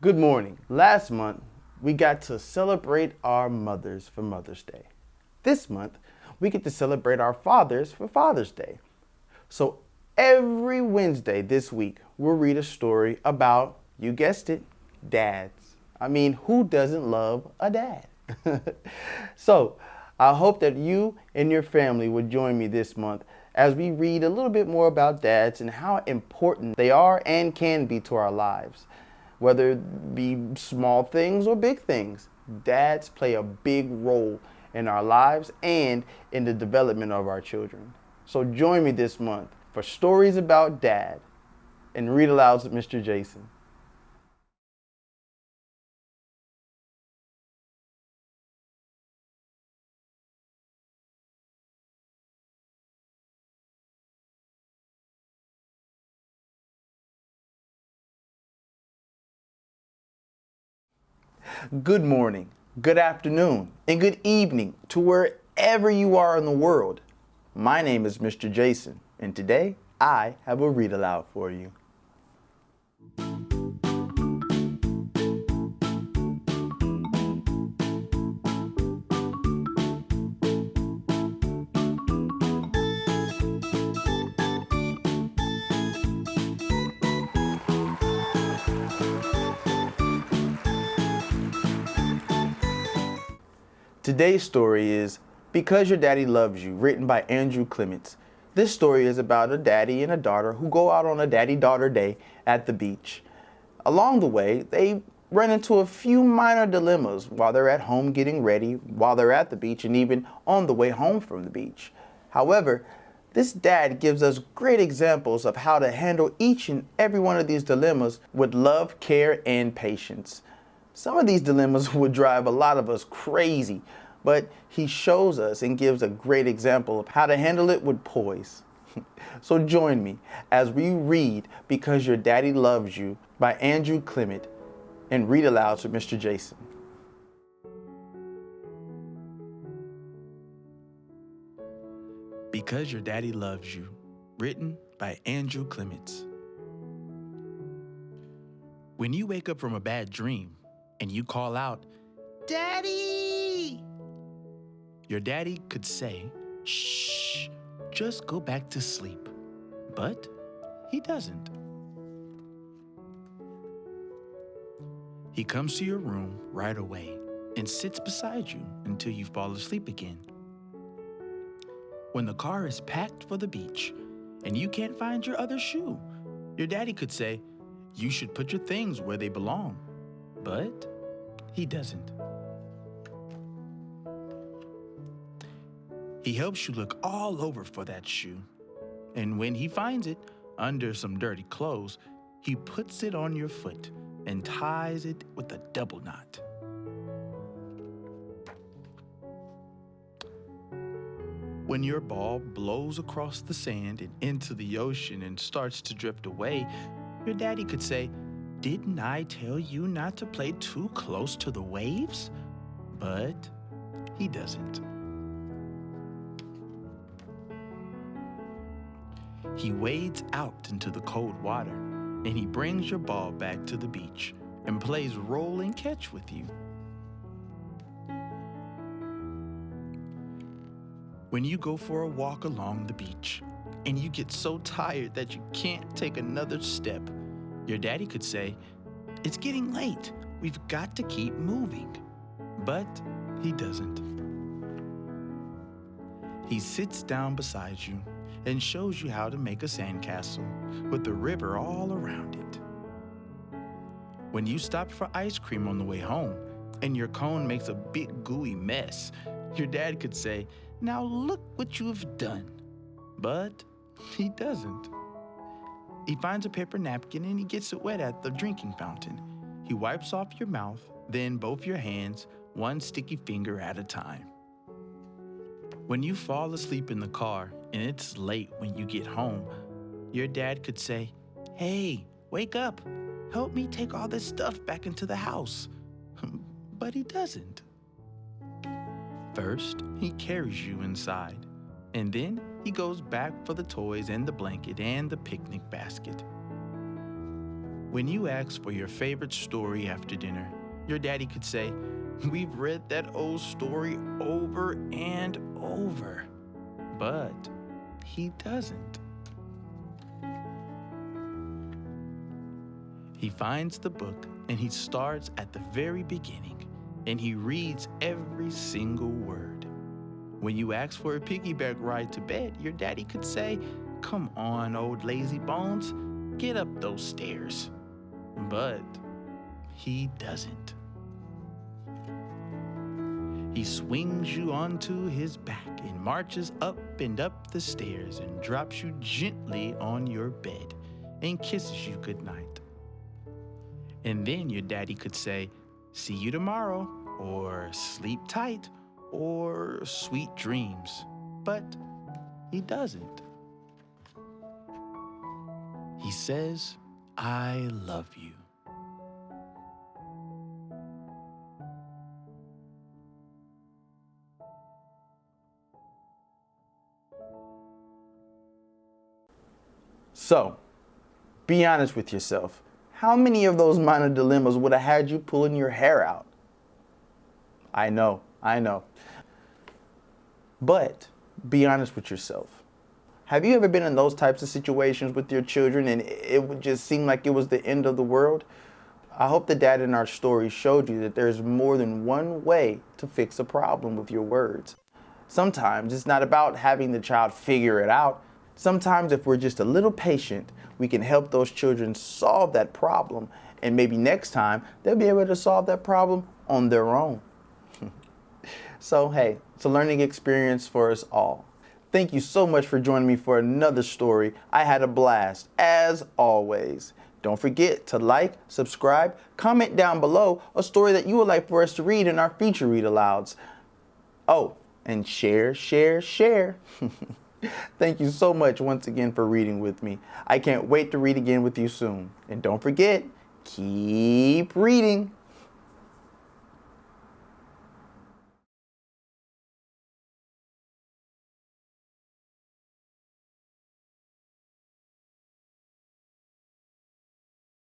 Good morning. Last month, we got to celebrate our mothers for Mother's Day. This month, we get to celebrate our fathers for Father's Day. So every Wednesday this week, we'll read a story about, you guessed it, dads. I mean, who doesn't love a dad? So I hope that you and your family would join me this month as we read a little bit more about dads and how important they are and can be to our lives. Whether it be small things or big things, dads play a big role in our lives and in the development of our children. So join me this month for Stories About Dad and Read Alouds with Mr. Jason. Good morning, good afternoon, and good evening to wherever you are in the world. My name is Mr. Jason, and today I have a read aloud for you. Today's story is Because Your Daddy Loves You, written by Andrew Clements. This story is about a daddy and a daughter who go out on a daddy-daughter day at the beach. Along the way, they run into a few minor dilemmas while they're at home getting ready, while they're at the beach, and even on the way home from the beach. However, this dad gives us great examples of how to handle each and every one of these dilemmas with love, care, and patience. Some of these dilemmas would drive a lot of us crazy, but he shows us and gives a great example of how to handle it with poise. So join me as we read Because Your Daddy Loves You by Andrew Clement and Read Aloud to Mr. Jason. Because Your Daddy Loves You, written by Andrew Clements. When you wake up from a bad dream and you call out, "Daddy!" your daddy could say, "Shh, just go back to sleep." But he doesn't. He comes to your room right away and sits beside you until you fall asleep again. When the car is packed for the beach and you can't find your other shoe, your daddy could say, "You should put your things where they belong." But he doesn't. He helps you look all over for that shoe. And when he finds it under some dirty clothes, he puts it on your foot and ties it with a double knot. When your ball blows across the sand and into the ocean and starts to drift away, your daddy could say, "Didn't I tell you not to play too close to the waves?" But he doesn't. He wades out into the cold water and he brings your ball back to the beach and plays roll and catch with you. When you go for a walk along the beach and you get so tired that you can't take another step, your daddy could say, "It's getting late. We've got to keep moving." But he doesn't. He sits down beside you and shows you how to make a sandcastle with the river all around it. When you stop for ice cream on the way home and your cone makes a big gooey mess, your dad could say, "Now look what you have done." But he doesn't. He finds a paper napkin and he gets it wet at the drinking fountain. He wipes off your mouth, then both your hands, one sticky finger at a time. When you fall asleep in the car and it's late when you get home, your dad could say, "Hey, wake up. Help me take all this stuff back into the house." But he doesn't. First, he carries you inside, and then he goes back for the toys and the blanket and the picnic basket. When you ask for your favorite story after dinner, your daddy could say, "We've read that old story over and over." But he doesn't. He finds the book and he starts at the very beginning and he reads every single word. When you ask for a piggyback ride to bed, your daddy could say, "Come on, old lazy bones, get up those stairs." But he doesn't. He swings you onto his back and marches up and up the stairs and drops you gently on your bed and kisses you goodnight. And then your daddy could say, "See you tomorrow," or "Sleep tight," or "Sweet dreams." But he doesn't. He says, "I love you." So, be honest with yourself. How many of those minor dilemmas would have had you pulling your hair out? I know. But be honest with yourself. Have you ever been in those types of situations with your children and it would just seem like it was the end of the world? I hope the dad in our story showed you that there's more than one way to fix a problem with your words. Sometimes it's not about having the child figure it out. Sometimes if we're just a little patient, we can help those children solve that problem, and maybe next time they'll be able to solve that problem on their own. So hey, it's a learning experience for us all. Thank you so much for joining me for another story. I had a blast, as always. Don't forget to like, subscribe, comment down below a story that you would like for us to read in our feature read alouds. Oh, and share. Thank you so much once again for reading with me. I can't wait to read again with you soon. And don't forget, keep reading.